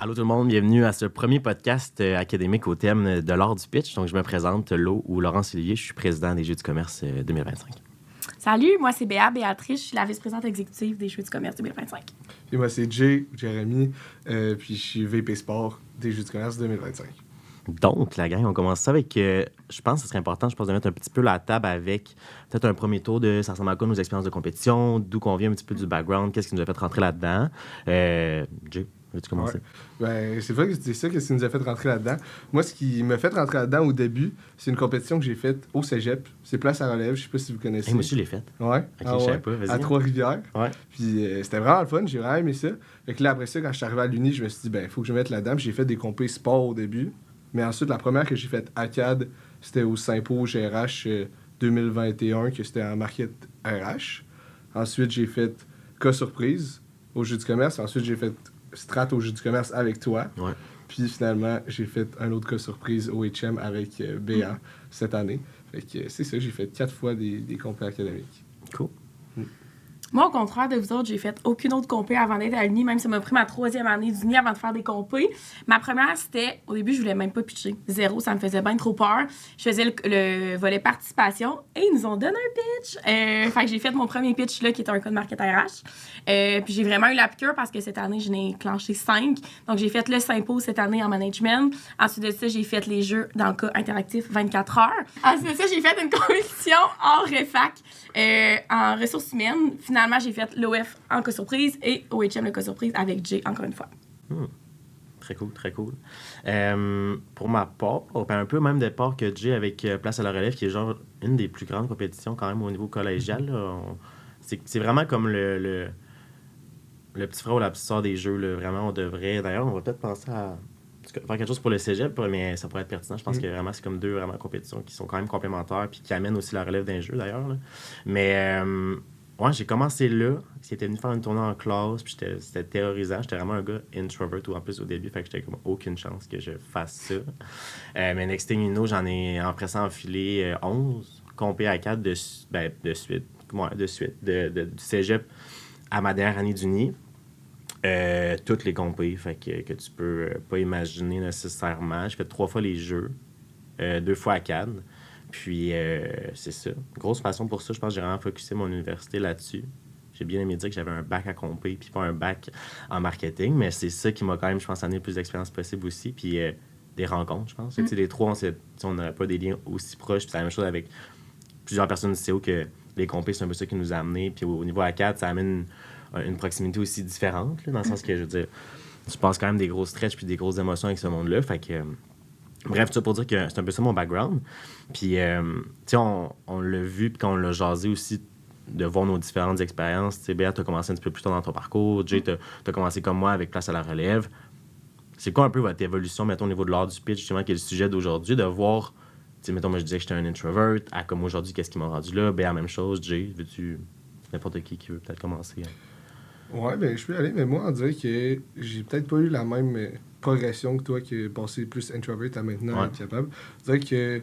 Allô tout le monde, bienvenue à ce premier podcast académique au thème de l'art du pitch. Donc je me présente, Laurent Sillier, je suis président des Jeux du commerce 2025. Salut, moi c'est Béatrice, je suis la vice-présidente exécutive des Jeux du commerce 2025. Et moi c'est Jérémy, puis je suis VP Sport des Jeux du commerce 2025. Donc, la gang, on commence ça avec, je pense que ce serait important, de mettre un petit peu la table avec peut-être un premier tour de ça ressemble à quoi nos expériences de compétition, d'où qu'on vient un petit peu du background, qu'est-ce qui nous a fait rentrer là-dedans. Jay, veux-tu commencer? Ouais. C'est vrai que c'est ça qui nous a fait rentrer là-dedans. Moi, ce qui m'a fait rentrer là-dedans au début, c'est une compétition que j'ai faite au cégep. C'est Place à relève, je sais pas si vous connaissez. Moi aussi, je l'ai faite. Ouais. Ok, je savais pas, vas-y. À Trois-Rivières. Ouais. Puis c'était vraiment le fun, j'ai vraiment aimé ça. Fait que là, après ça, quand je suis arrivé à l'Uni, je me suis dit, il faut que je me mette là-dedans. Puis j'ai fait des compés sport au début. Mais ensuite, la première que j'ai faite à CAD, c'était au Saint-Pau GRH 2021, que c'était en market RH. Ensuite, j'ai fait cas surprise au Jeu du commerce. Ensuite, j'ai fait strat au Jeu du commerce avec toi. Ouais. Puis finalement, j'ai fait un autre cas surprise au HM avec BA cette année. Fait que c'est ça, j'ai fait 4 fois des compés académiques. Cool. Moi, au contraire de vous autres, j'ai fait aucune autre compé avant d'être à l'Uni, même si ça m'a pris ma 3e année d'Uni avant de faire des compés. Ma première, c'était, au début, je voulais même pas pitcher. 0, ça me faisait bien trop peur. Je faisais le volet participation et ils nous ont donné un pitch. Fait que j'ai fait mon premier pitch là, qui était un cas de market RH. Puis j'ai vraiment eu la piqûre parce que cette année, j'en ai clenché 5. Donc j'ai fait le Saint-Pau cette année en management. Ensuite de ça, j'ai fait les jeux dans le cas interactif 24 heures. Ensuite de ça, j'ai fait une compétition hors réfac en ressources humaines. Finalement, j'ai fait l'OF en cas surprise et OHM le cas surprise avec Jay, encore une fois. Très cool, très cool. Pour ma part, un peu même de part que Jay avec Place à la relève, qui est genre une des plus grandes compétitions quand même au niveau collégial. Là. C'est vraiment comme le petit frère ou la petite sœur des jeux. Là. Vraiment, on devrait... D'ailleurs, on va peut-être penser à faire quelque chose pour le cégep, mais ça pourrait être pertinent. Je pense que vraiment, c'est comme deux vraiment compétitions qui sont quand même complémentaires puis qui amènent aussi la relève d'un jeu, d'ailleurs. Là. Mais... ouais, j'ai commencé là. J'étais venu faire une tournée en classe, puis c'était terrorisant. J'étais vraiment un gars introvert en plus au début, fait que j'étais comme aucune chance que je fasse ça. Mais next thing you know, j'en ai empressé enfilé 11 compé à 4 de suite. Du cégep à ma dernière année d'Uni. Toutes les compés, fait que tu peux pas imaginer nécessairement. J'ai fait 3 fois les jeux, 2 fois à CAD. Puis, c'est ça. Grosse passion pour ça. Je pense que j'ai vraiment focusé mon université là-dessus. J'ai bien aimé dire que j'avais un bac à compé puis pas un bac en marketing. Mais c'est ça qui m'a quand même, je pense, amené le plus d'expérience possible aussi. Puis, des rencontres, je pense. Tu sais, les trois, on n'aurait pas des liens aussi proches. Puis c'est la même chose avec plusieurs personnes du CO que les compés, c'est un peu ça qui nous a amenés. Puis au niveau A4, ça amène une proximité aussi différente. Là, dans le sens que, je veux dire, tu passes quand même des gros stretches puis des grosses émotions avec ce monde-là. Fait que... bref, tout ça pour dire que c'est un peu ça mon background. Puis, tu sais, on l'a vu, puis quand on l'a jasé aussi, de voir nos différentes expériences. Tu sais, Béa, t'as commencé un petit peu plus tôt dans ton parcours. Jay, t'as commencé comme moi avec Place à la relève. C'est quoi un peu votre évolution, mettons, au niveau de l'art du pitch, justement, qui est le sujet d'aujourd'hui, de voir, tu sais, mettons, moi, je disais que j'étais un introvert, à comme aujourd'hui, qu'est-ce qui m'a rendu là? Béa, même chose. Jay, veux-tu... n'importe qui veut peut-être commencer. Ouais, ben je peux y aller, mais moi, on dirait que j'ai peut-être pas eu la même progression que toi, qui est passé plus introvert à maintenant être capable. On dirait que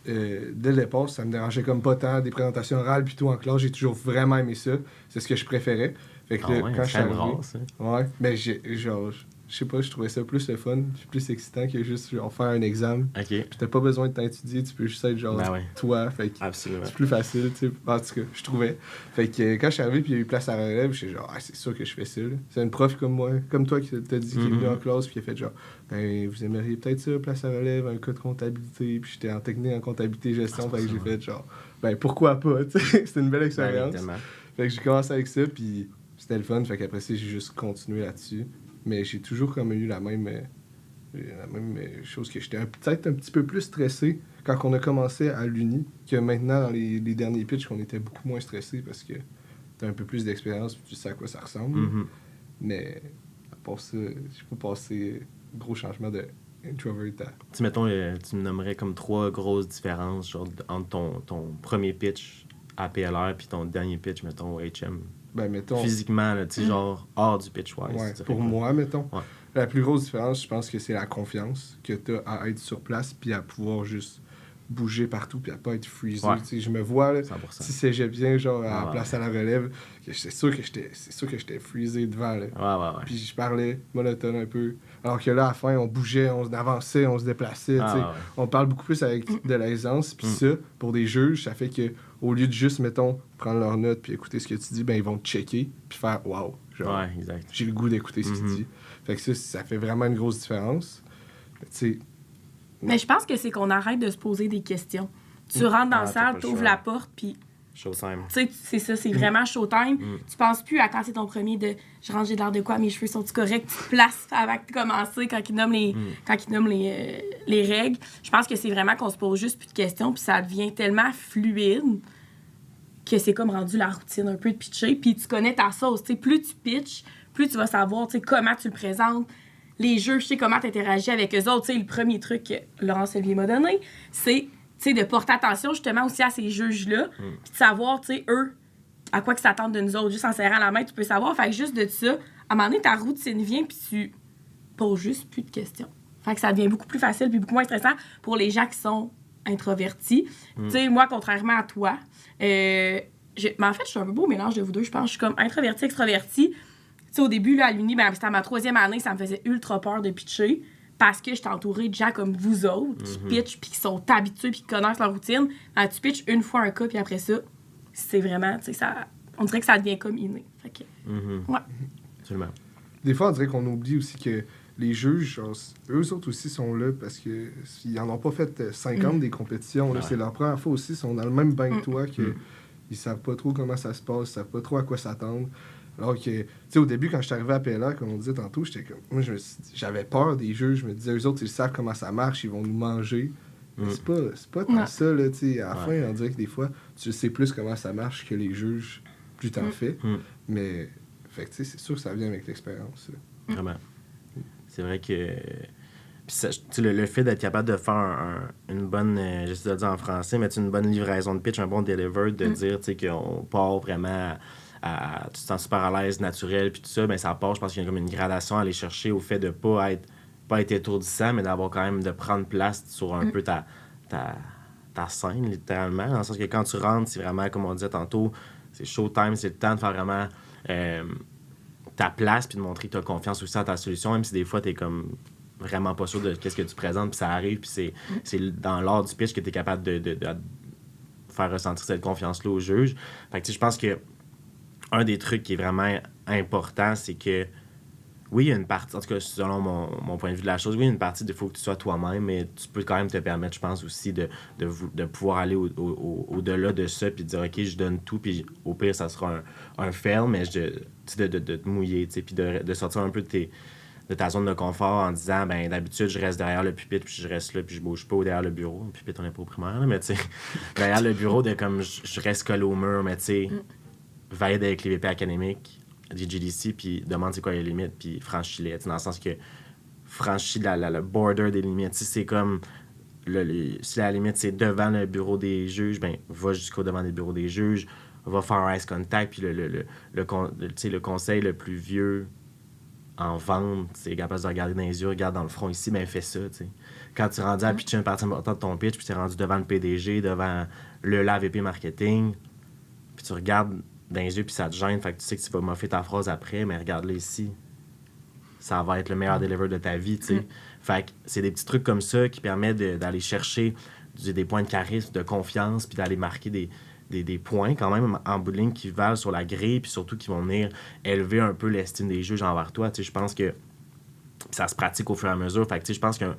dès le départ, ça me dérangeait comme pas tant des présentations orales, plutôt en classe, j'ai toujours vraiment aimé ça. C'est ce que je préférais. Fait que quand je suis arrivé... Ouais, mais je sais pas, je trouvais ça plus le fun, plus excitant que juste genre, faire un examen. OK. Puis t'as pas besoin de t'étudier, tu peux juste être genre toi. Fait que c'est plus facile, tu sais. En tout cas, je trouvais. Fait que quand je suis arrivé puis il y a eu Place à la relève, j'étais genre, c'est sûr que je fais ça. Là. C'est une prof comme moi, comme toi qui t'a dit qu'il est venu en classe puis qui a fait genre, vous aimeriez peut-être ça, Place à la relève, un cas de comptabilité. Puis j'étais en technique en comptabilité gestion, fait que j'ai fait genre, pourquoi pas, tu sais. C'était une belle expérience. Fait que j'ai commencé avec ça puis c'était le fun. Fait qu'après ça, j'ai juste continué là-dessus. Mais j'ai toujours comme eu la même chose que j'étais peut-être un petit peu plus stressé quand on a commencé à l'Uni que maintenant dans les derniers pitchs qu'on était beaucoup moins stressé parce que t'as un peu plus d'expérience et tu sais à quoi ça ressemble. Mais à part ça, j'ai pas passé gros changement de introvert à... Tu mettons, tu me nommerais comme 3 grosses différences genre, entre ton premier pitch à PLR puis ton dernier pitch, mettons, au HM. Ben, mettons... Physiquement, tu sais, genre hors du pitch-wise. Ouais, pour moi, mettons. Ouais. La plus grosse différence, je pense que c'est la confiance que tu as à être sur place puis à pouvoir juste bouger partout puis à pas être freezé. Je me vois, là, si c'est bien genre à la place à la relève, c'est sûr que j'étais freezé devant. Là. Puis je parlais monotone un peu. Alors que là, à la fin, on bougeait, on avançait, on se déplaçait. On parle beaucoup plus avec de l'aisance. Puis ça, pour des juges, ça fait que au lieu de juste, mettons, prendre leurs notes puis écouter ce que tu dis, ben ils vont te checker puis faire « wow ». J'ai le goût d'écouter ce qu'il dit. Fait que ça fait vraiment une grosse différence. Mais je pense que c'est qu'on arrête de se poser des questions. Tu rentres dans la salle, tu ouvres la porte, puis... Showtime. Tu sais, c'est ça, c'est vraiment showtime. Tu penses plus à quand c'est ton premier de « je range de l'air de quoi, mes cheveux sont-ils corrects? » Tu te places avant de commencer quand ils nomment les règles. Je pense que c'est vraiment qu'on se pose juste plus de questions, puis ça devient tellement fluide que c'est comme rendu la routine un peu de pitcher. Puis tu connais ta sauce. T'sais, plus tu pitches, plus tu vas savoir comment tu le présentes. Les jeux, je sais comment tu interagis avec eux autres. T'sais, le premier truc que Laurence Olivier m'a donné, c'est de porter attention justement aussi à ces juges-là. Puis de savoir, eux, à quoi ils s'attendent de nous autres. Juste en serrant la main, tu peux savoir. Fait que juste de ça, à un moment donné, ta routine vient, puis tu poses juste plus de questions. Fait que ça devient beaucoup plus facile puis beaucoup moins stressant pour les gens qui sont introvertis. Tu sais, moi, contrairement à toi, mais en fait, je suis un peu beau mélange de vous deux. Je pense que je suis comme introvertie, extrovertie. Tu sais, au début, là, à l'Uni, c'était ma 3e année, ça me faisait ultra peur de pitcher parce que j'étais entourée de gens comme vous autres qui pitchent puis qui sont habitués puis qui connaissent leur routine. Alors, tu pitches une fois un cas puis après ça, c'est vraiment, tu sais, ça, on dirait que ça devient comme inné. Fait que, ouais. Absolument. Des fois, on dirait qu'on oublie aussi que les juges, genre, eux autres aussi sont là parce qu'ils n'en ont pas fait 50 des compétitions. Là, c'est leur première fois aussi. Ils sont dans le même bain que toi. Ils savent pas trop comment ça se passe. Ils savent pas trop à quoi s'attendre. Alors que, tu sais, au début, quand je suis arrivé à PLA, comme on disait tantôt, j'étais comme... Moi, j'avais peur des juges. Je me disais, eux autres, ils savent comment ça marche. Ils vont nous manger. Mais c'est pas tant ça, là, tu sais. À la fin, on dirait que des fois, tu sais plus comment ça marche que les juges. Plus t'en fais. Mais, fait que, tu sais, c'est sûr que ça vient avec l'expérience. Vraiment. C'est vrai que le fait d'être capable de faire une bonne, j'essaie de le dire en français, mais une bonne livraison de pitch, un bon deliver, de dire qu'on part vraiment tu te sens super à l'aise, naturel, puis tout ça, ben ça part, je pense qu'il y a comme une gradation à aller chercher au fait de pas être étourdissant, mais d'avoir quand même de prendre place sur un peu ta scène, littéralement. Dans le sens que quand tu rentres, c'est vraiment, comme on disait tantôt, c'est showtime, c'est le temps de faire vraiment... ta place puis de montrer que tu as confiance aussi à ta solution, même si des fois tu es comme vraiment pas sûr de qu'est-ce que tu présentes puis ça arrive puis c'est dans l'art du pitch que tu es capable de faire ressentir cette confiance-là au juge. Fait que je pense que un des trucs qui est vraiment important, c'est que oui, il y a une partie, en tout cas selon mon point de vue de la chose, oui, il y a une partie il faut que tu sois toi-même, mais tu peux quand même te permettre, je pense aussi, de pouvoir aller au-delà de ça puis de dire, OK, je donne tout, puis au pire, ça sera un fail, mais de te mouiller, puis de sortir un peu de ta zone de confort en disant, ben d'habitude, je reste derrière le pupitre, puis je reste là, puis je bouge pas derrière le bureau. Le pupitre, on n'est pas au primaire, là, mais tu sais, derrière le bureau, de comme je reste collé au mur, mais tu sais, veille avec les VP académiques, des GDC, puis demande c'est quoi les limites, puis franchis-les, dans le sens que franchis le border des limites. C'est comme, si la limite c'est devant le bureau des juges, ben va jusqu'au devant des bureaux des juges, va faire un ice contact, puis le conseil le plus vieux en vente, c'est capable de regarder dans les yeux, regarde dans le front ici, ben fais ça, t'sais. Quand tu es rendu à pitcher une partie importante de ton pitch, puis tu es rendu devant le PDG, devant la VP marketing, puis tu regardes dans les yeux, puis ça te gêne, fait que tu sais que tu vas moffer ta phrase après, mais regarde-le ici. Ça va être le meilleur deliver de ta vie, tu sais. Fait que c'est des petits trucs comme ça qui permettent d'aller chercher des points de charisme, de confiance, puis d'aller marquer des points quand même en bout de ligne qui valent sur la grille, puis surtout qui vont venir élever un peu l'estime des juges envers toi. Tu sais, je pense que ça se pratique au fur et à mesure. Fait que tu sais, je pense qu'il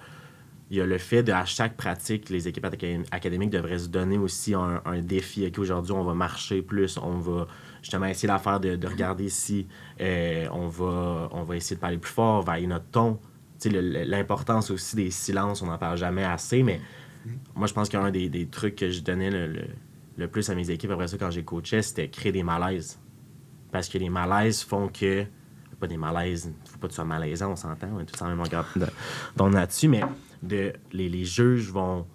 y a le fait de, à chaque pratique, les équipes académiques devraient se donner aussi un défi. OK, aujourd'hui, on va marcher plus, on va justement essayer l'affaire de regarder si on va essayer de parler plus fort, varier notre ton. Tu sais, l'importance aussi des silences, on n'en parle jamais assez, mais moi, je pense qu'un des trucs que je donnais le plus à mes équipes après ça quand j'ai coaché, c'était créer des malaises. Parce que les malaises font que... Pas des malaises, faut pas que tu sois malaisant, on s'entend, on est tous en même longueur d'onde là-dessus, mais les juges vont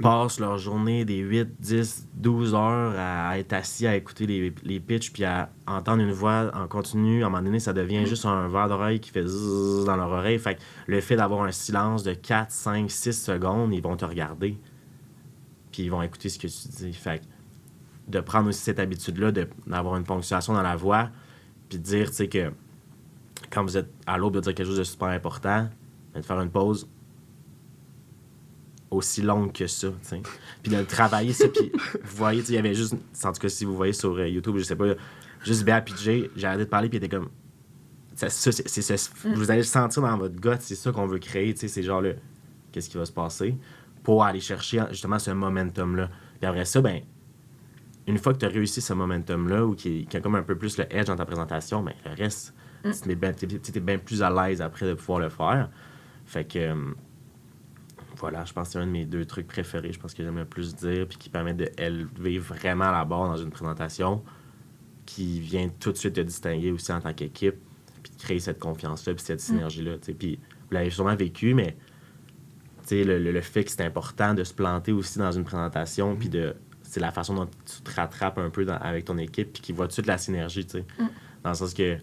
passent leur journée des 8, 10, 12 heures à être assis, à écouter les pitchs, puis à entendre une voix en continu. À un moment donné, ça devient juste un verre d'oreille qui fait zzzz dans leur oreille. Fait que le fait d'avoir un silence de 4, 5, 6 secondes, ils vont te regarder. puis ils vont écouter ce que tu dis. Fait que de prendre aussi cette habitude-là d'avoir une ponctuation dans la voix, puis de dire, tu sais, que quand vous êtes à l'autre de dire quelque chose de super important, de faire une pause aussi longue que ça, tu sais. Puis de travailler ça, puis vous voyez, tu sais, il y avait juste, en tout cas, si vous voyez sur YouTube, je sais pas, juste Béa puis Jay, j'ai arrêté de parler, puis il était comme... Vous allez le sentir dans votre gut, c'est ça qu'on veut créer, tu sais, c'est genre, là, qu'est-ce qui va se passer pour aller chercher, justement, ce momentum-là. Puis après ça, ben une fois que tu as réussi ce momentum-là, ou qui a comme un peu plus le edge dans ta présentation, ben le reste, tu es bien plus à l'aise après de pouvoir le faire. Fait que, voilà, je pense que c'est un de mes 2 trucs préférés, je pense que j'aime le plus dire, puis qui permet d'élever vraiment la barre dans une présentation, qui vient tout de suite te distinguer aussi en tant qu'équipe, puis de créer cette confiance-là, puis cette synergie-là. Puis vous l'avez sûrement vécu, mais le fait que c'est important de se planter aussi dans une présentation, puis c'est la façon dont tu te rattrapes un peu avec ton équipe, puis qui voit tout de suite la synergie, tu sais. Dans le sens que,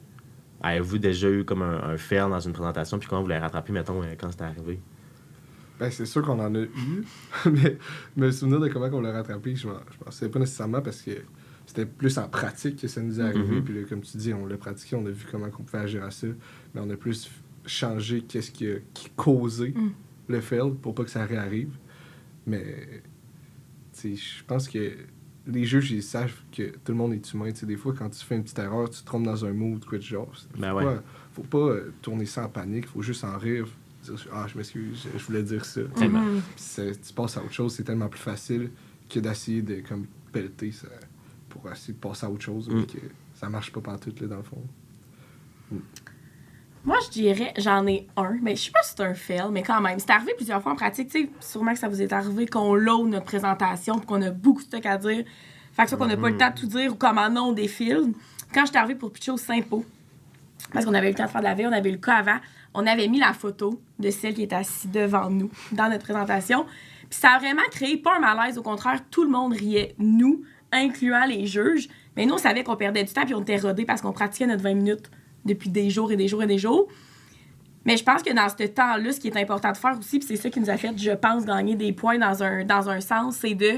avez-vous déjà eu comme un fail dans une présentation, puis comment vous l'avez rattrapé, mettons, quand c'était arrivé? Ben, c'est sûr qu'on en a eu, mais me souvenir de comment on l'a rattrapé, je m'en souviens pas nécessairement parce que c'était plus en pratique que ça nous est arrivé. Puis là, comme tu dis, on l'a pratiqué, on a vu comment on pouvait agir à ça, mais on a plus changé qu'est-ce qui causait le fail pour pas que ça réarrive. Mais je pense que les juges, ils savent que tout le monde est humain. T'sais, des fois, quand tu fais une petite erreur, tu te trompes dans un mot ou quoi de genre. Faut pas tourner ça en panique, faut juste en rire. Dire, je m'excuse, je voulais dire ça. Tu passes à autre chose, c'est tellement plus facile que d'essayer de comme pelleter ça pour essayer de passer à autre chose, mais que ça marche pas pantoute, là, dans le fond. Moi, je dirais, j'en ai un, mais je sais pas si c'est un fail, mais quand même, c'est arrivé plusieurs fois en pratique. Tu sais, sûrement que ça vous est arrivé qu'on load notre présentation puis qu'on a beaucoup de stock à dire. Fait que ça qu'on n'a pas le temps de tout dire ou comment non, on défile. Quand j'étais arrivée pour pitcher au Saint-Pau, parce qu'on avait eu le temps de faire de la veille, on avait eu le cas avant, on avait mis la photo de celle qui est assise devant nous dans notre présentation. Puis ça a vraiment créé pas un malaise, au contraire, tout le monde riait, nous, incluant les juges. Mais nous, on savait qu'on perdait du temps puis on était rodés parce qu'on pratiquait notre 20 minutes depuis des jours et des jours et des jours. Mais je pense que dans ce temps-là, ce qui est important de faire aussi, puis c'est ça qui nous a fait, je pense, gagner des points dans un sens, c'est de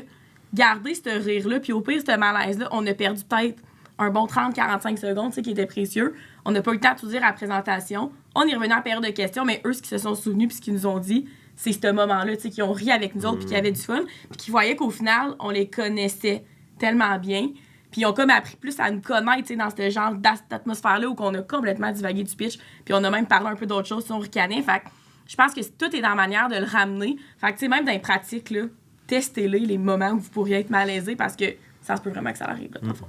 garder ce rire-là. Puis au pire, ce malaise-là, on a perdu peut-être un bon 30-45 secondes, tu sais, qui était précieux. On n'a pas eu le temps de tout dire à la présentation. On est revenu en période de questions, mais eux, ce qu'ils se sont souvenus puis ce qu'ils nous ont dit, c'est ce moment-là, tu sais, qu'ils ont ri avec nous autres puis qu'ils avaient du fun, puis qu'ils voyaient qu'au final, on les connaissait tellement bien. Puis ils ont comme appris plus à nous connaître, tu sais, dans ce genre d'atmosphère-là où on a complètement divagué du pitch. Puis on a même parlé un peu d'autres choses, on ricanait. Fait que je pense que tout est dans la manière de le ramener. Fait que, tu sais, même dans les pratiques, là, testez-les, les moments où vous pourriez être malaisé parce que ça se peut vraiment que ça arrive, là, dans le fond.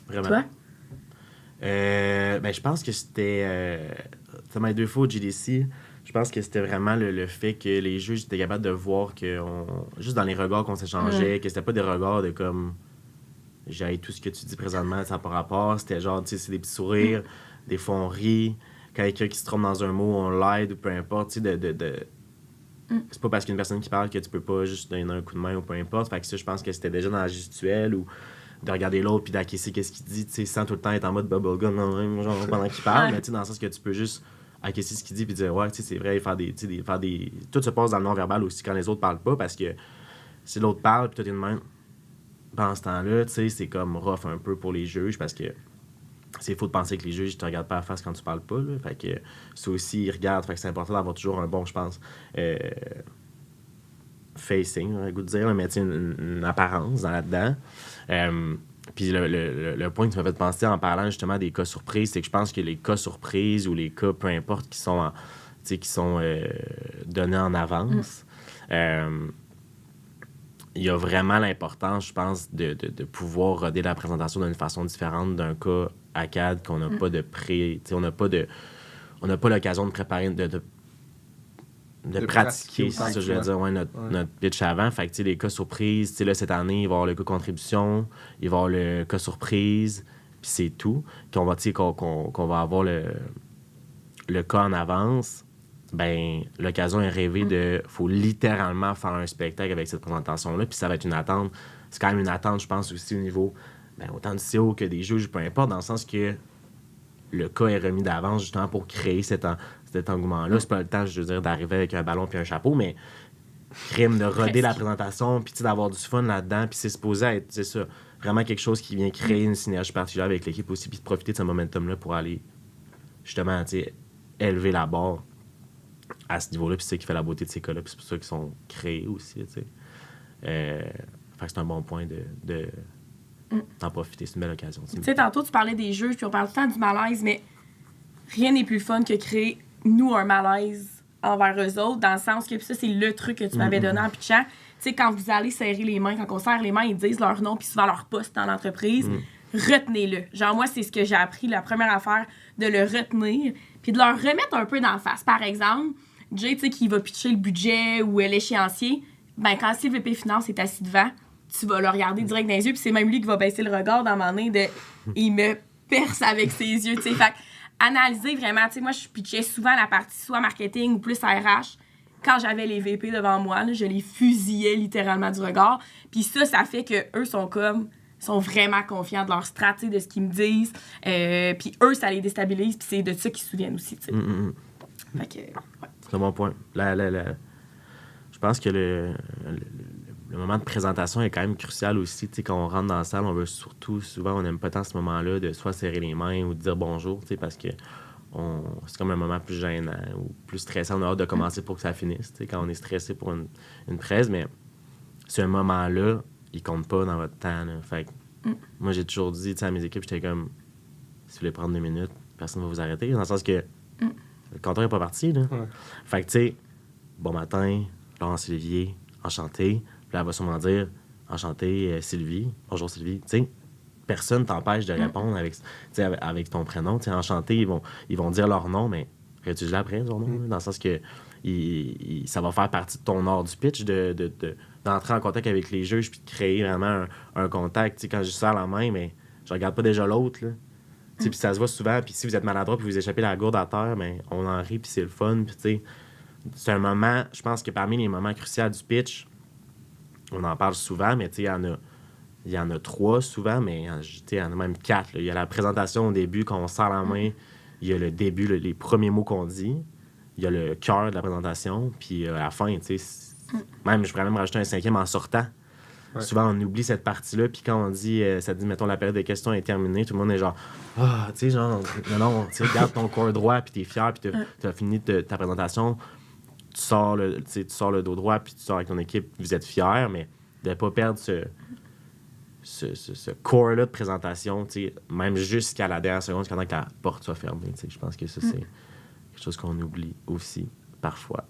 Vraiment. Toi? Je pense que c'était... ça m'a 2 fois au GDC. Je pense que c'était vraiment le fait que les juges étaient capables de voir que... juste dans les regards qu'on s'échangeait, que c'était pas des regards de comme... J'ai tout ce que tu dis présentement, ça n'a pas rapport. C'était genre, tu sais, c'est des petits sourires. Des fois, on rit. Quand quelqu'un qui se trompe dans un mot, on l'aide ou peu importe. Tu sais, c'est pas parce qu'une personne qui parle que tu peux pas juste donner un coup de main ou peu importe. Fait que ça, je pense que c'était déjà dans la gestuelle ou de regarder l'autre puis d'acquiescer qu'est-ce qu'il dit, tu sais, sans tout le temps être en mode bubblegum genre, pendant qu'il parle. Mais tu sais, dans le sens que tu peux juste acquiescer ce qu'il dit puis dire, ouais, tu sais, c'est vrai, faire des... Tout se passe dans le non-verbal aussi quand les autres parlent pas parce que si l'autre parle puis toi, t'es de même... Pendant ce temps-là, tu sais, c'est comme rough un peu pour les juges parce que c'est faux de penser que les juges te regardent pas à la face quand tu parles pas. Là. Fait que ça aussi, ils regardent. Fait que c'est important d'avoir toujours un bon, je pense, facing, on a le goût de dire, mais une apparence là-dedans. Puis le point que tu m'as fait penser en parlant justement des cas surprises, c'est que je pense que les cas surprises ou les cas, peu importe, qui sont donnés en avance, il y a vraiment l'importance, je pense, de pouvoir roder la présentation d'une façon différente d'un cas à CAD qu'on n'a pas de on n'a pas l'occasion de préparer, de pratiquer, c'est ça que je veux dire, notre pitch avant. Fait que, les cas surprises, là, cette année, il va y avoir le cas contribution, il va y avoir le cas surprise, puis c'est tout. Qu'on va avoir le cas en avance. Ben l'occasion est rêvée de... faut littéralement faire un spectacle avec cette présentation-là, puis ça va être une attente. C'est quand même une attente, je pense, aussi au niveau autant du CO que des juges, peu importe, dans le sens que le cas est remis d'avance justement pour créer cet engouement-là. C'est pas le temps, je veux dire, d'arriver avec un ballon puis un chapeau, mais crime de roder la présentation, puis d'avoir du fun là-dedans. Puis c'est supposé être, c'est ça, vraiment quelque chose qui vient créer une synergie particulière avec l'équipe aussi, puis de profiter de ce momentum-là pour aller, justement, élever la barre à ce niveau-là. Puis c'est ça qui fait la beauté de ces cas-là, puis c'est pour ça qu'ils sont créés aussi, tu sais. Fait que c'est un bon point d'en profiter. C'est une belle occasion. Tu sais, tantôt, tu parlais des jeux, puis on parle tout le temps du malaise, mais rien n'est plus fun que créer, nous, un malaise envers eux autres, dans le sens que, puis ça, c'est le truc que tu m'avais donné en pitchant. Tu sais, quand vous allez serrer les mains, quand on serre les mains, ils disent leur nom, puis souvent leur poste dans l'entreprise, retenez-le. Genre, moi, c'est ce que j'ai appris, la première affaire, de le retenir, puis de leur remettre un peu d'en face. Par exemple, Jay, tu sais, qui va pitcher le budget ou l'échéancier, ben quand si le VP Finance est assis devant, tu vas le regarder direct dans les yeux, puis c'est même lui qui va baisser le regard dans ma main de « il me perce avec ses yeux », tu sais. Fait analyser vraiment, tu sais, moi, je pitchais souvent la partie soit marketing ou plus RH. Quand j'avais les VP devant moi, là, je les fusillais littéralement du regard. Puis ça fait que eux sont vraiment confiants de leur strat, de ce qu'ils me disent. Puis eux, ça les déstabilise, puis c'est de ça qu'ils se souviennent aussi, tu sais. Fait que, ouais. C'est un bon point. Je pense que le moment de présentation est quand même crucial aussi. Tu sais, quand on rentre dans la salle, on veut surtout, souvent, on n'aime pas tant ce moment-là de soit serrer les mains ou de dire bonjour, tu sais, parce que c'est comme un moment plus gênant ou plus stressant. On a hâte de commencer pour que ça finisse, tu sais, quand on est stressé pour une presse, mais ce moment-là, il compte pas dans votre temps, là. Fait que, moi, j'ai toujours dit, tu sais, à mes équipes, j'étais comme, si vous voulez prendre 2 minutes, personne ne va vous arrêter, dans le sens que le compteur n'est pas parti, là. Ouais. Fait que, tu sais, bon matin, Laurence Olivier, enchanté. Puis là, elle va sûrement dire « Enchanté, Sylvie. Bonjour, Sylvie. » Tu sais, personne t'empêche de répondre avec ton prénom. Tu sais, enchanté, ils vont dire leur nom, mais réutilise-le après, leur nom, dans le sens que ça va faire partie de ton art du pitch d'entrer en contact avec les juges puis de créer vraiment un contact. Tu sais, quand je serre la main, mais je regarde pas déjà l'autre, là. Tu sais, puis ça se voit souvent. Puis si vous êtes maladroit puis vous échappez la gourde à terre, mais on en rit puis c'est le fun. Puis tu sais, c'est un moment, je pense que parmi les moments cruciaux du pitch, on en parle souvent, mais il y en a 3 souvent, mais il y en a même 4. Il y a la présentation au début, quand on serre la main. Il y a le début, les premiers mots qu'on dit. Il y a le cœur de la présentation. Puis à la fin, même, je pourrais même rajouter un 5e en sortant. Ouais. Souvent, on oublie cette partie-là. Puis quand on dit, ça dit, mettons, la période de questions est terminée, tout le monde est genre, ah, tu sais, genre, non, tu regardes ton corps droit, puis t'es fier, puis t'as fini ta présentation. Tu sors le dos droit, puis tu sors avec ton équipe, vous êtes fiers, mais de ne pas perdre ce core-là de présentation, même jusqu'à la dernière seconde, pendant que la porte soit fermée. Je pense que ça, c'est quelque chose qu'on oublie aussi, parfois.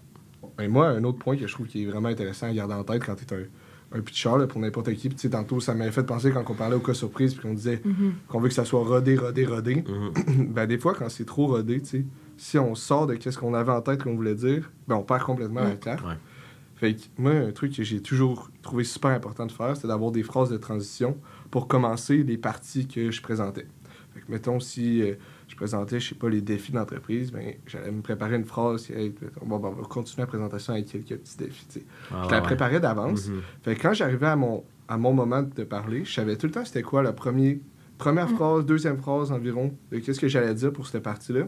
Et moi, un autre point que je trouve qui est vraiment intéressant à garder en tête quand tu es un pitcher là, pour n'importe qui, puis tantôt, ça m'avait fait penser quand on parlait au cas surprise, puis qu'on disait qu'on veut que ça soit rodé. Ben, des fois, quand c'est trop rodé, si on sort de ce qu'on avait en tête qu'on voulait dire, ben on perd complètement la carte. Ouais. Fait que moi, un truc que j'ai toujours trouvé super important de faire, c'est d'avoir des phrases de transition pour commencer les parties que je présentais. Fait que, mettons, si je présentais, je sais pas, les défis d'entreprise, ben j'allais me préparer une phrase qui allait être, on va continuer la présentation avec quelques petits défis, tu sais. Je la préparais d'avance. Fait que quand j'arrivais à mon moment de parler, je savais tout le temps c'était quoi la première phrase, deuxième phrase environ, de qu'est-ce que j'allais dire pour cette partie-là.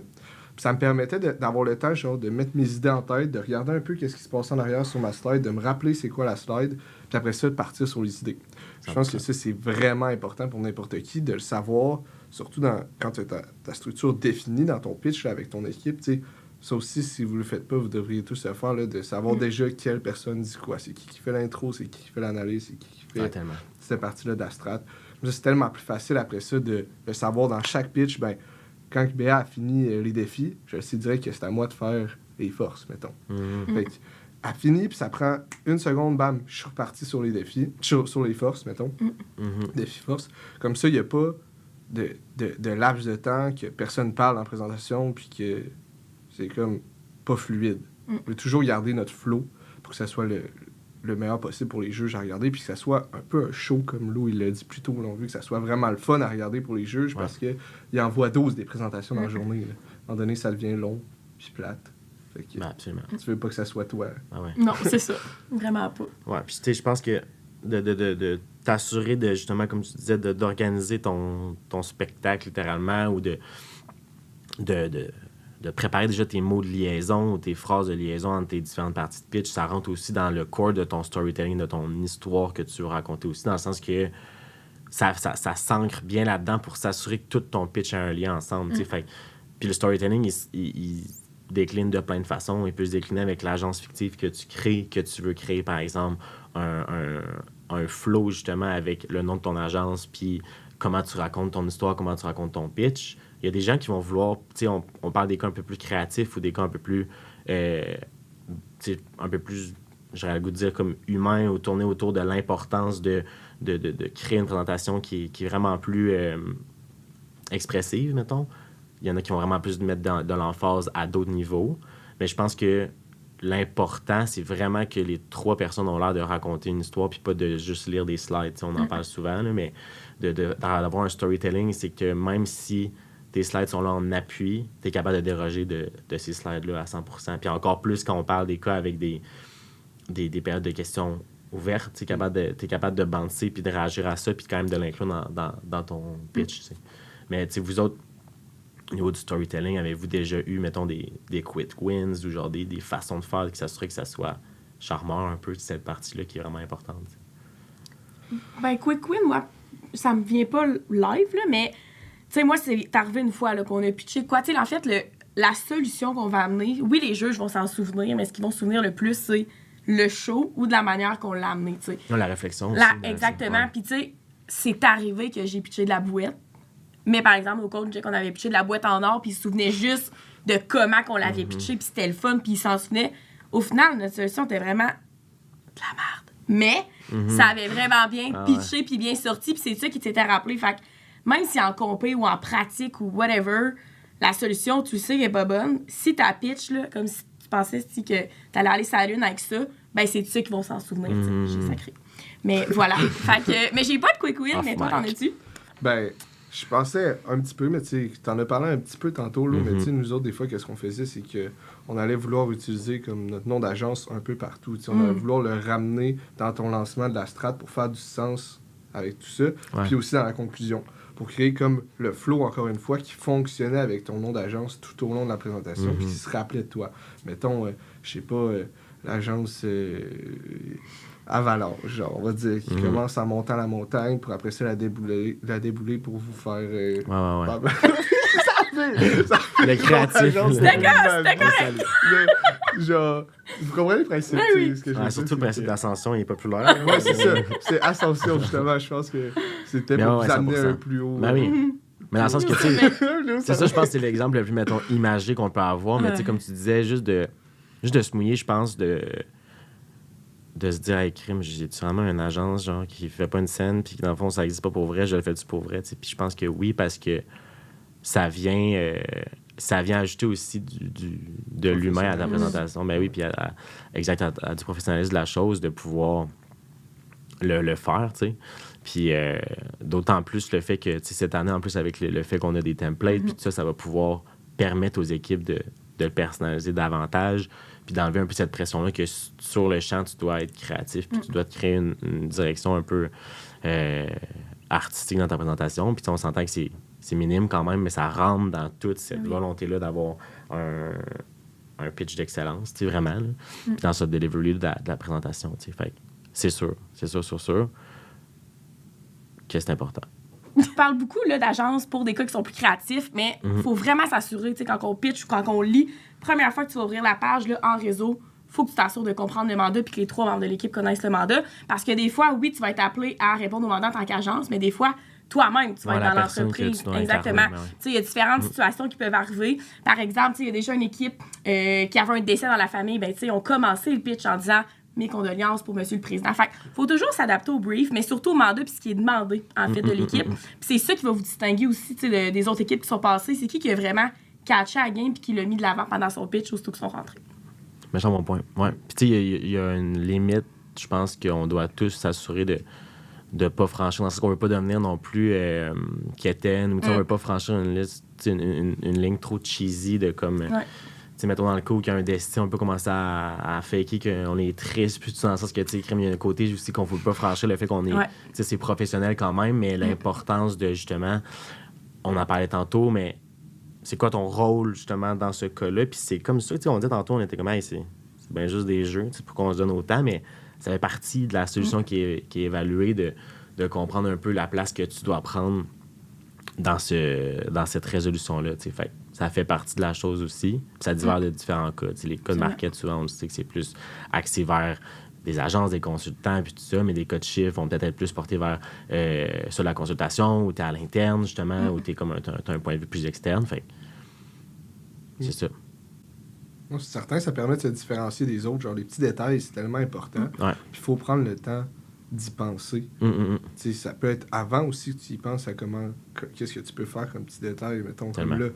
Puis ça me permettait d'avoir le temps genre, de mettre mes idées en tête, de regarder un peu qu'est-ce qui se passait en arrière sur ma slide, de me rappeler c'est quoi la slide, puis après ça, de partir sur les idées. Je pense que ça, c'est vraiment important pour n'importe qui, de le savoir, surtout quand tu as ta structure définie dans ton pitch là, avec ton équipe. T'sais. Ça aussi, si vous le faites pas, vous devriez tous le faire, là, de savoir déjà quelle personne dit quoi. C'est qui fait l'intro, c'est qui fait l'analyse, c'est qui fait cette partie-là d'Astrat. C'est tellement plus facile après ça de savoir dans chaque pitch, ben quand Béa a fini les défis, je sais direct que c'est à moi de faire les forces, mettons. Fait que, elle finit, puis ça prend 1 seconde, bam, je suis reparti sur les défis, sur les forces, mettons. Défis forces. Comme ça, il n'y a pas de laps de temps que personne parle en présentation, puis que c'est comme pas fluide. On veut toujours garder notre flow pour que ça soit le meilleur possible pour les juges à regarder, puis que ça soit un peu un show, comme Lou, il l'a dit plus tôt. On veut que ça soit vraiment le fun à regarder pour les juges, parce qu'il envoie 12 des présentations dans la journée. Là. À un moment donné, ça devient long, puis plate. Fait que, absolument. Tu veux pas que ça soit toi. Ah ouais. Non, c'est ça. Vraiment pas. Ouais, puis tu sais, je pense que de t'assurer de, justement, comme tu disais, d'organiser ton spectacle, littéralement, ou de de préparer déjà tes mots de liaison ou tes phrases de liaison entre tes différentes parties de pitch, ça rentre aussi dans le core de ton storytelling, de ton histoire que tu veux raconter aussi, dans le sens que ça s'ancre bien là-dedans pour s'assurer que tout ton pitch a un lien ensemble. Puis le storytelling, il décline de plein de façons. Il peut se décliner avec l'agence fictive que tu crées, que tu veux créer, par exemple, un flow, justement, avec le nom de ton agence, puis comment tu racontes ton histoire, comment tu racontes ton pitch. Il y a des gens qui vont vouloir, tu sais, on parle des cas un peu plus créatifs ou des cas un peu plus, j'aurais le goût de dire comme humain, ou tourner autour de l'importance de créer une présentation qui est vraiment plus expressive, mettons. Il y en a qui vont vraiment plus mettre de l'emphase à d'autres niveaux. Mais je pense que l'important, c'est vraiment que les 3 personnes ont l'air de raconter une histoire puis pas de juste lire des slides. T'sais, on en parle souvent, là, mais d'avoir un storytelling, c'est que même si tes slides sont là en appui, tu es capable de déroger de ces slides-là à 100%. Puis encore plus quand on parle des cas avec des périodes de questions ouvertes, tu es capable de bouncer puis de réagir à ça puis quand même de l'inclure dans ton pitch. T'sais. Mais vous autres, au niveau du storytelling, avez-vous déjà eu, mettons, des quick wins ou genre des façons de faire qui s'assurent que ça soit charmeur un peu, cette partie-là qui est vraiment importante? Ben, quick win, moi, ça me vient pas live, là, mais, tu sais, moi, c'est arrivé une fois là, qu'on a pitché quoi. Tu sais, en fait, la solution qu'on va amener, oui, les juges vont s'en souvenir, mais ce qu'ils vont se souvenir le plus, c'est le show ou de la manière qu'on l'a amené, tu sais. La réflexion aussi. Exactement. Puis, tu sais, c'est arrivé que j'ai pitché de la bouette. Mais par exemple, au coach, qu'on avait pitché de la boîte en or, puis il se souvenait juste de comment qu'on l'avait pitché, puis c'était le fun, puis il s'en souvenait. Au final, notre solution était vraiment de la merde. Mais ça avait vraiment bien pitché, puis bien sorti, puis c'est ça qui t'était rappelé. Fait que même si en compé ou en pratique ou whatever, la solution, tu sais qu'elle est pas bonne, si ta pitch, là, comme si tu pensais que t'allais aller sur la lune avec ça, ben c'est ceux qui vont s'en souvenir, j'ai sacré. Mais voilà. Fait que, mais j'ai pas de quick win, mais toi, t'en as-tu? Ben... Je pensais un petit peu, mais tu sais, t'en as parlé un petit peu tantôt, là, mais tu sais, nous autres, des fois, qu'est-ce qu'on faisait, c'est qu'on allait vouloir utiliser comme notre nom d'agence un peu partout. On allait vouloir le ramener dans ton lancement de la strat pour faire du sens avec tout ça, puis aussi dans la conclusion, pour créer comme le flow, encore une fois, qui fonctionnait avec ton nom d'agence tout au long de la présentation, puis qui se rappelait de toi. Mettons, je sais pas, l'agence... Avalanche, genre, on va dire, qui commence en montant la montagne pour après ça la débouler pour vous faire... ça fait le créatif. C'était correct. Genre, vous comprenez le principe, ce que je veux dire, surtout le principe d'ascension, il est populaire. Ouais, c'est ça. C'est ascension, justement. Je pense que c'était pour vous amener un plus haut. Ben oui. Mais dans le sens que, tu sais, c'est ça, je pense que c'est l'exemple le plus, mettons, imagé qu'on peut avoir. Mais tu sais, comme tu disais, juste de se mouiller, je pense, de se dire, hey, crime, j'ai vraiment une agence genre qui fait pas une scène, puis dans le fond, ça existe pas pour vrai, je le fais-tu pour vrai, tu sais. Puis je pense que oui, parce que ça vient ajouter aussi de l'humain à la présentation. Ben oui, puis à du professionnalisme de la chose, de pouvoir le faire, tu sais. Puis d'autant plus le fait que, tu sais, cette année, en plus, avec le fait qu'on a des templates, puis tout ça va pouvoir permettre aux équipes de le personnaliser davantage, puis d'enlever un peu cette pression-là que sur le champ, tu dois être créatif, puis tu dois te créer une direction un peu artistique dans ta présentation. Puis on s'entend que c'est minime quand même, mais ça rentre dans toute cette volonté-là d'avoir un pitch d'excellence, tu sais, vraiment, là, puis dans ce delivery de la présentation, tu sais. Fait que c'est sûr que c'est important. Tu parles beaucoup là, d'agences pour des cas qui sont plus créatifs, mais il faut vraiment s'assurer, tu sais, quand on pitch ou quand on lit, première fois que tu vas ouvrir la page là, en réseau, faut que tu t'assures de comprendre le mandat puis que les 3 membres de l'équipe connaissent le mandat. Parce que des fois, oui, tu vas être appelé à répondre au mandat en tant qu'agence, mais des fois, toi-même, tu vas être dans l'entreprise. Exactement. Tu sais, il y a différentes situations qui peuvent arriver. Par exemple, tu sais, il y a déjà une équipe qui avait un décès dans la famille, ben tu sais, on commençait le pitch en disant mes condoléances pour monsieur le président. Fait faut toujours s'adapter au brief, mais surtout au mandat puis ce qui est demandé, en fait, de l'équipe. Puis c'est ça qui va vous distinguer aussi, tu sais, des autres équipes qui sont passées. C'est qui a vraiment catché à la game puis qui l'a mis de l'avant pendant son pitch aussitôt qu'ils sont rentrés. Méchant bon point. Ouais. Puis tu sais, il y a une limite, je pense qu'on doit tous s'assurer de ne pas franchir, dans ce qu'on ne veut pas devenir non plus quétaine, ou on ne veut pas franchir une ligne trop cheesy de comme... Tu sais, mettons dans le coup qu'il y a un destin, on peut commencer à faker qu'on est triste, puis tout dans le sens que, tu sais, il y a un côté aussi qu'on ne veut pas franchir le fait qu'on est... Tu sais, c'est professionnel quand même, mais l'importance de, justement, on en parlait tantôt, mais c'est quoi ton rôle, justement, dans ce cas-là. Puis c'est comme ça, tu sais, on dit tantôt, on était comme, hey, c'est bien juste des jeux, tu sais, pour qu'on se donne autant, mais ça fait partie de la solution qui est évaluée, de comprendre un peu la place que tu dois prendre dans cette résolution-là, tu sais. Fait ça fait partie de la chose aussi. Puis ça diffère de différents cas. Tu sais, les cas de market, souvent, on sait que c'est plus axé vers des agences, des consultants, puis tout ça, mais des cas de chiffres vont peut-être être plus portés vers sur la consultation, où tu es à l'interne, justement, où tu as un point de vue plus externe. Fait c'est ça. Non, c'est certain, ça permet de se différencier des autres. Genre, les petits détails, c'est tellement important. Puis il faut prendre le temps d'y penser. Ça peut être avant aussi que tu y penses à qu'est-ce que tu peux faire comme petit détail. Mettons, comme là,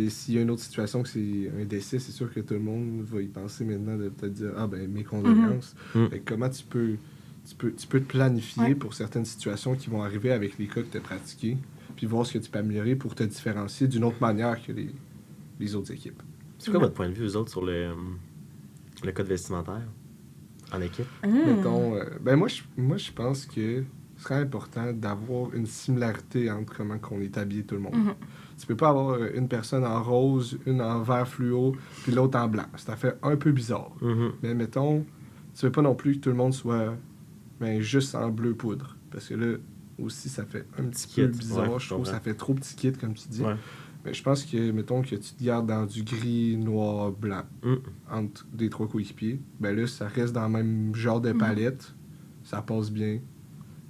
s'il y a une autre situation que c'est un décès, c'est sûr que tout le monde va y penser maintenant, de peut-être dire mes condoléances. Fait que comment tu peux te planifier pour certaines situations qui vont arriver avec les cas que tu as pratiqués, puis voir ce que tu peux améliorer pour te différencier d'une autre manière que les autres équipes. C'est quoi votre point de vue, vous autres, sur le code vestimentaire en équipe? Mettons, moi, je pense que ce serait important d'avoir une similarité entre comment on est habillé tout le monde. Tu peux pas avoir une personne en rose, une en vert fluo, puis l'autre en blanc. Ça fait un peu bizarre. Mais mettons, tu veux pas non plus que tout le monde soit juste en bleu poudre. Parce que là, aussi, ça fait un petit peu bizarre. Je trouve que ça fait trop petit kit, comme tu dis. Mais je pense que, mettons, que tu te gardes dans du gris, noir, blanc, entre des trois coéquipiers, ben là, ça reste dans le même genre de palette. Ça passe bien.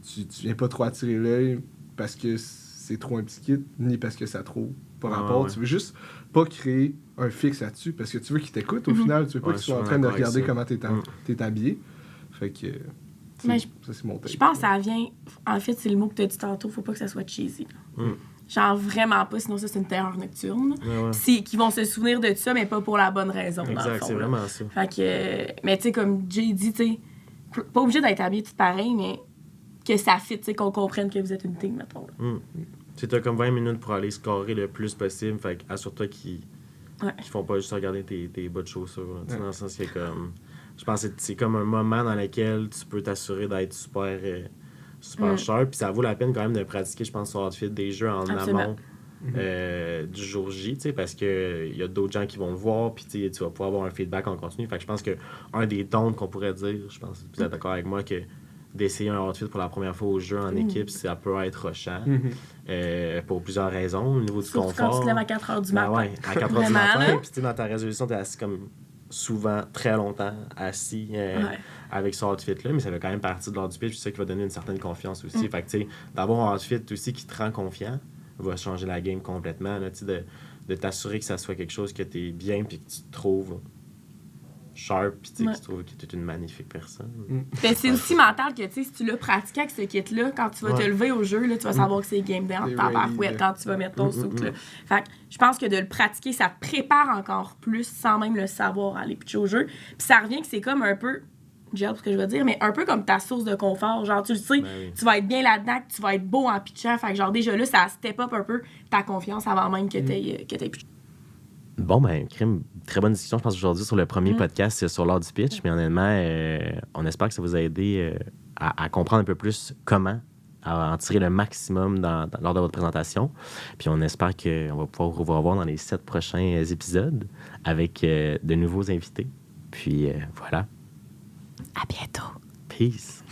Tu viens pas trop attirer l'œil parce que c'est trop un petit kit, ni parce que ça a trop pas rapport. Tu veux juste pas créer un fixe là-dessus parce que tu veux qu'il t'écoute au final. Tu veux pas qu'il soit en train de regarder comment t'es habillé. Fait que... ça, c'est mon take. Je pense que ça vient... En fait, c'est le mot que tu as dit tantôt. Faut pas que ça soit cheesy. Genre vraiment pas, sinon ça, c'est une terreur nocturne. Qui vont se souvenir de ça, mais pas pour la bonne raison. Exact, dans le fond, c'est vraiment ça. Fait que... Mais tu sais, comme Jay dit, tu sais, pas obligé d'être habillé tout pareil, mais que ça fit, tu sais, qu'on comprenne que vous êtes une team, mettons. Tu as comme 20 minutes pour aller scorer le plus possible. Fait assure-toi qu'ils font pas juste regarder tes bas de chaussures. Dans le sens que comme... Je pense que c'est comme un moment dans lequel tu peux t'assurer d'être super sharp. Puis ça vaut la peine quand même de pratiquer, je pense, sur Outfit des jeux en amont du jour J, parce qu'il y a d'autres gens qui vont le voir, puis tu vas pouvoir avoir un feedback en continu. Fait que je pense qu'un des dons qu'on pourrait dire, je pense que vous êtes d'accord avec moi, que d'essayer un outfit pour la première fois au jeu en équipe, ça peut être rushant pour plusieurs raisons. Au niveau du confort. Quand tu te lèves à 4 h du matin. À 4 h du matin. Puis dans ta résolution, tu es assis comme souvent, très longtemps, assis avec ce outfit-là, mais ça fait quand même partie de l'ordre du pitch, c'est ça qui va donner une certaine confiance aussi. Fait que, tu sais, d'avoir un outfit aussi qui te rend confiant va changer la game complètement, là, de t'assurer que ça soit quelque chose que tu es bien puis que tu te trouves sharp, puis tu trouves que tu es une magnifique personne. Ben, c'est aussi mental que, tu sais, si tu l'as pratiqué avec ce kit-là, quand tu vas te lever au jeu, là, tu vas savoir que c'est game day en tabarouette quand tu vas mettre ton souk, là. Fait que je pense que de le pratiquer, ça te prépare encore plus sans même le savoir à aller pitcher au jeu. Puis ça revient que c'est comme un peu, j'ai hâte ce que je veux dire, mais un peu comme ta source de confort. Genre, tu le sais, tu vas être bien là-dedans, que tu vas être beau en pitchant. Fait que genre, déjà là, ça step up un peu ta confiance avant même que t'aies pitché. Bon, ben, Crime, très bonne discussion, je pense, aujourd'hui sur le premier podcast sur l'art du pitch. Mais honnêtement, on espère que ça vous a aidé à comprendre un peu plus comment en tirer le maximum lors de votre présentation. Puis on espère qu'on va pouvoir vous revoir dans les 7 prochains épisodes avec de nouveaux invités. Puis voilà. À bientôt. Peace.